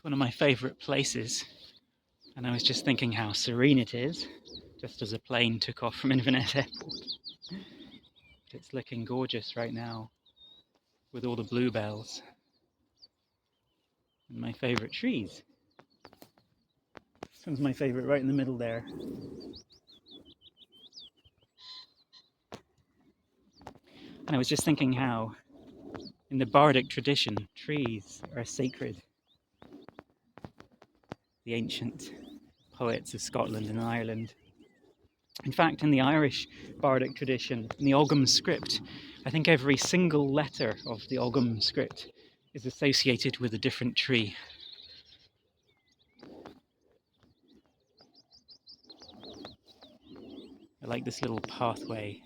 It's one of my favourite places, and I was just thinking how serene it is, just as a plane took off from Inverness Airport. But it's looking gorgeous right now, with all the bluebells and my favourite trees. This one's my favourite right in the middle there. And I was just thinking how, in the bardic tradition, trees are sacred. The ancient poets of Scotland and Ireland. In fact, in the Irish bardic tradition, in the Ogham script, I think every single letter of the Ogham script is associated with a different tree. I like this little pathway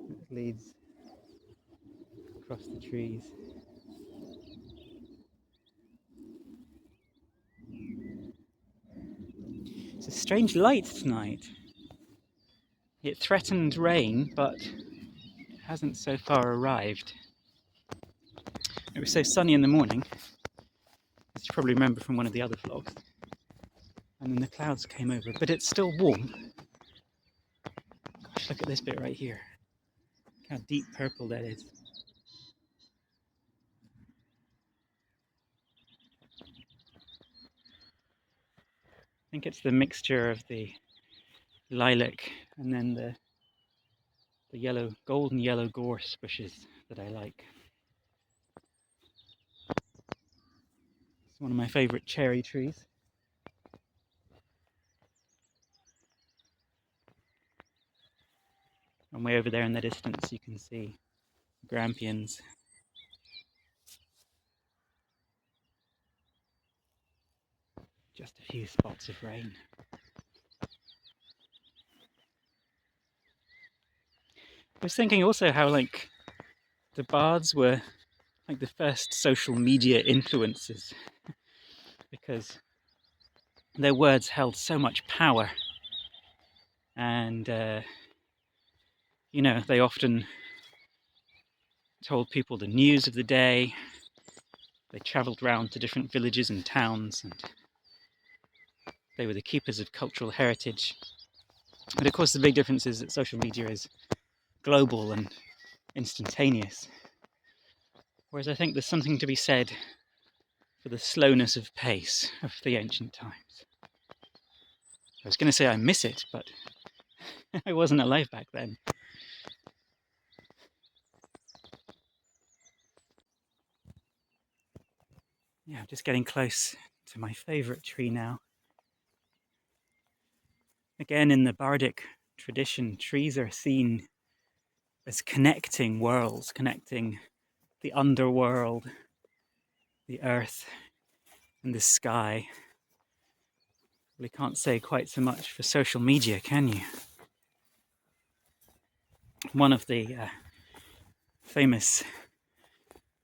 that leads across the trees. It's a strange light tonight. It threatened rain, but it hasn't so far arrived. It was so sunny in the morning, as you probably remember from one of the other vlogs, and then the clouds came over, but it's still warm. Gosh, look at this bit right here. Look how deep purple that is. I think it's the mixture of the lilac and then the yellow, golden yellow gorse bushes that I like. It's one of my favourite cherry trees. And way over there in the distance you can see grampians. Just a few spots of rain. I was thinking also how like the bards were like the first social media influencers because their words held so much power, and they often told people the news of the day. They travelled around to different villages and towns, and they were the keepers of cultural heritage. But of course the big difference is that social media is global and instantaneous, whereas I think there's something to be said for the slowness of pace of the ancient times. I was going to say I miss it, but I wasn't alive back then. Yeah, I'm just getting close to my favourite tree now. Again, in the bardic tradition, trees are seen as connecting worlds, connecting the underworld, the earth, and the sky. Well, you can't say quite so much for social media, can you? One of the famous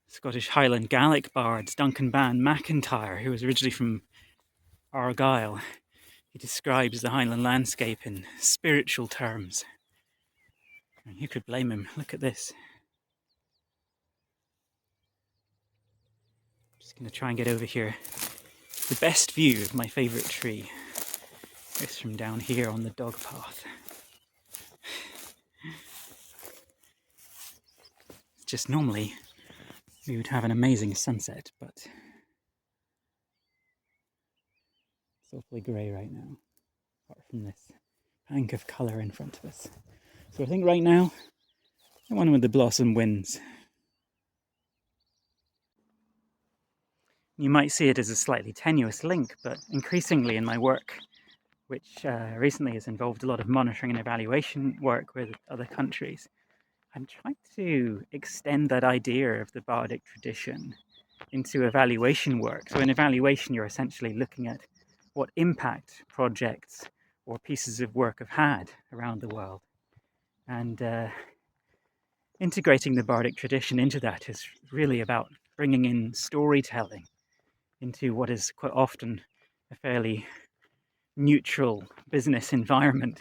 Scottish Highland Gaelic bards, Duncan Ban MacIntyre, who was originally from Argyll, he describes the Highland landscape in spiritual terms. And who could blame him? Look at this. Just going to try and get over here. The best view of my favourite tree is from down here on the dog path. It's just normally we would have an amazing sunset, but it's awfully grey right now, apart from this bank of colour in front of us. So I think right now, the one with the blossom wins. You might see it as a slightly tenuous link, but increasingly in my work, which recently has involved a lot of monitoring and evaluation work with other countries, I'm trying to extend that idea of the bardic tradition into evaluation work. So in evaluation, you're essentially looking at what impact projects or pieces of work have had around the world. And integrating the bardic tradition into that is really about bringing in storytelling into what is quite often a fairly neutral business environment.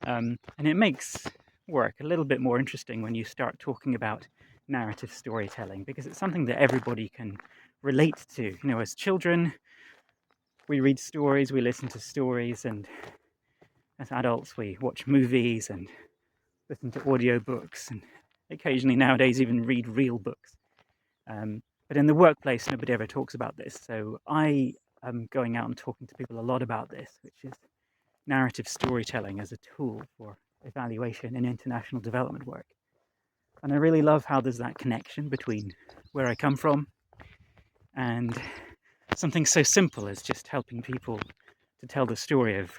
And it makes work a little bit more interesting when you start talking about narrative storytelling, because it's something that everybody can relate to. As children, we read stories, we listen to stories, and as adults we watch movies and listen to audiobooks, and occasionally nowadays even read real books. But in the workplace, nobody ever talks about this. So I am going out and talking to people a lot about this, which is narrative storytelling as a tool for evaluation in international development work. And I really love how there's that connection between where I come from and something so simple as just helping people to tell the story of,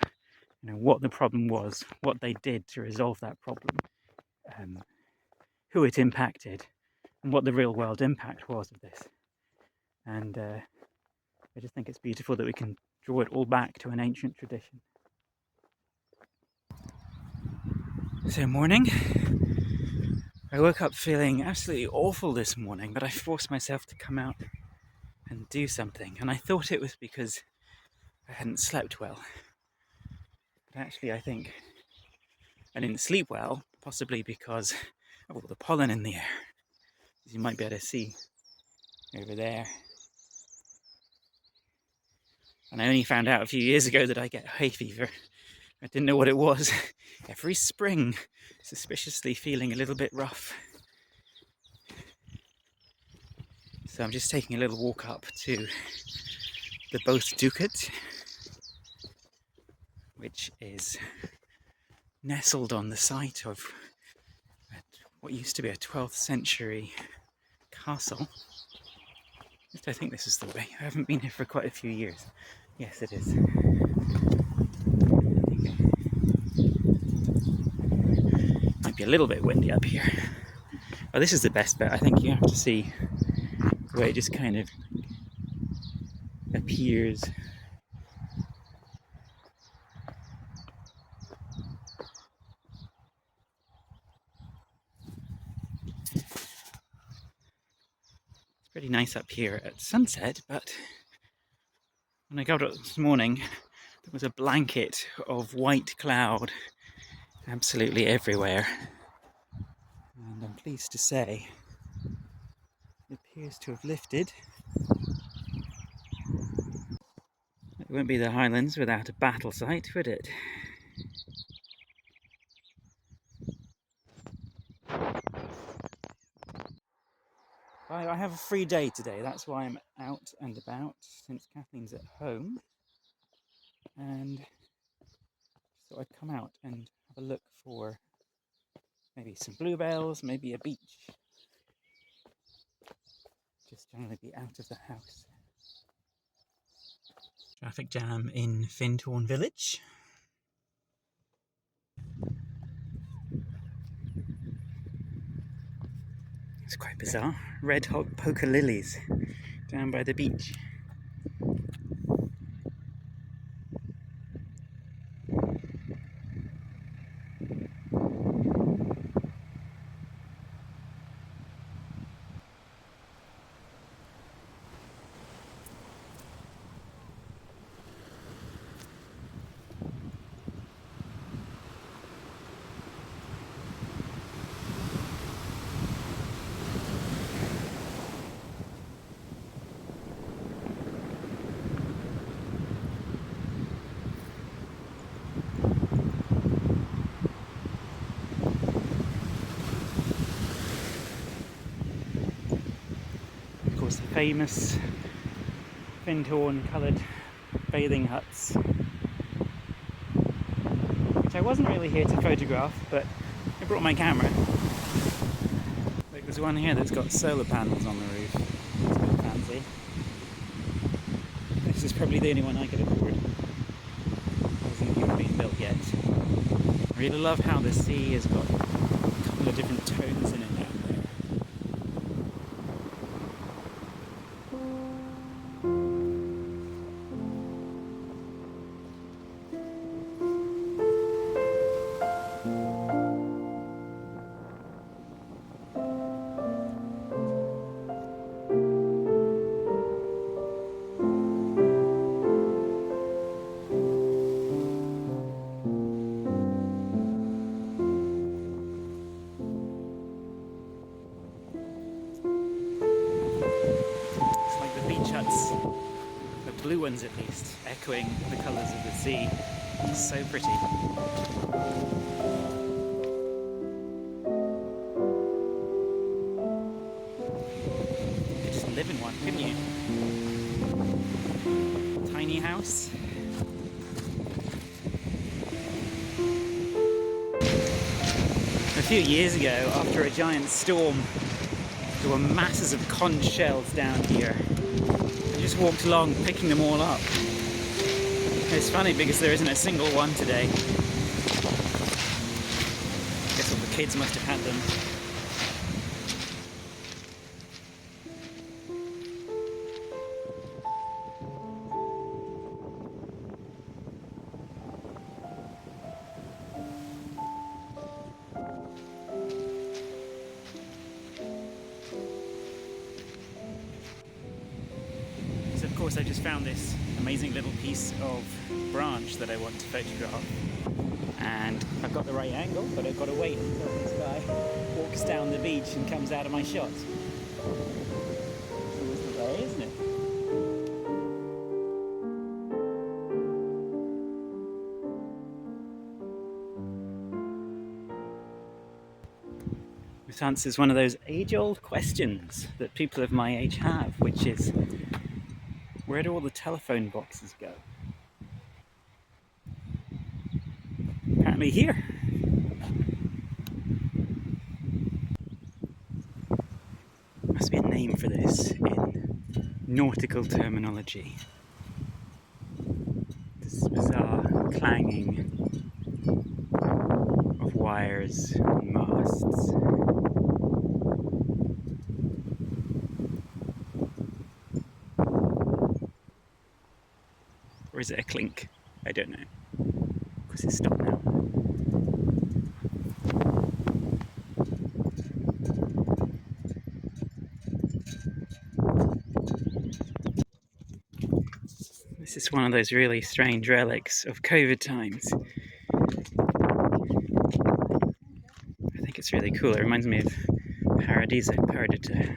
what the problem was, what they did to resolve that problem, who it impacted, and what the real world impact was of this. And I just think it's beautiful that we can draw it all back to an ancient tradition. So morning. I woke up feeling absolutely awful this morning, but I forced myself to come out and do something. And I thought it was because I hadn't slept well. But actually I think I didn't sleep well, possibly because of all the pollen in the air. As you might be able to see over there. And I only found out a few years ago that I get hay fever. I didn't know what it was. Every spring, suspiciously feeling a little bit rough. So I'm just taking a little walk up to the Both Ducat, which is nestled on the site of what used to be a 12th century castle. I think this is the way. I haven't been here for quite a few years. Yes, it is. Might be a little bit windy up here. Oh, this is the best bit. I think you have to see the way it just kind of appears. It's pretty nice up here at sunset, but when I got up this morning, there was a blanket of white cloud absolutely everywhere. And I'm pleased to say it appears to have lifted. It won't be the Highlands without a battle site, would it? I have a free day today, that's why I'm out and about, since Kathleen's at home. And so I'd come out and have a look for maybe some bluebells, maybe a beach. Just generally be out of the house. Traffic jam in Findhorn village. It's quite bizarre. Red hot poker lilies down by the beach. Of course, the famous Findhorn coloured bathing huts, which I wasn't really here to photograph, but I brought my camera. Like, there's one here that's got solar panels on the roof. It's a bit fancy. This is probably the only one I could afford. It hasn't even been built yet. I really love how the sea has got a couple of different tones in it now. blue ones at least, echoing the colours of the sea. It's so pretty. You could just live in one, couldn't you? Tiny house. A few years ago, after a giant storm, there were masses of conch shells down here. I just walked along picking them all up. It's funny because there isn't a single one today. I guess all the kids must have had them. So of course I just found this amazing little piece of branch that I want to photograph, and I've got the right angle, but I've got to wait until this guy walks down the beach and comes out of my shot. It's always the way, isn't it? This answers one of those age-old questions that people of my age have, which is, where do all the telephone boxes go? Apparently here. Must be a name for this in nautical terminology. This bizarre clanging of wires and masts. Or is it a clink? I don't know. Of course it's stopped now. This is one of those really strange relics of COVID times. I think it's really cool. It reminds me of Paradiso, Paradita.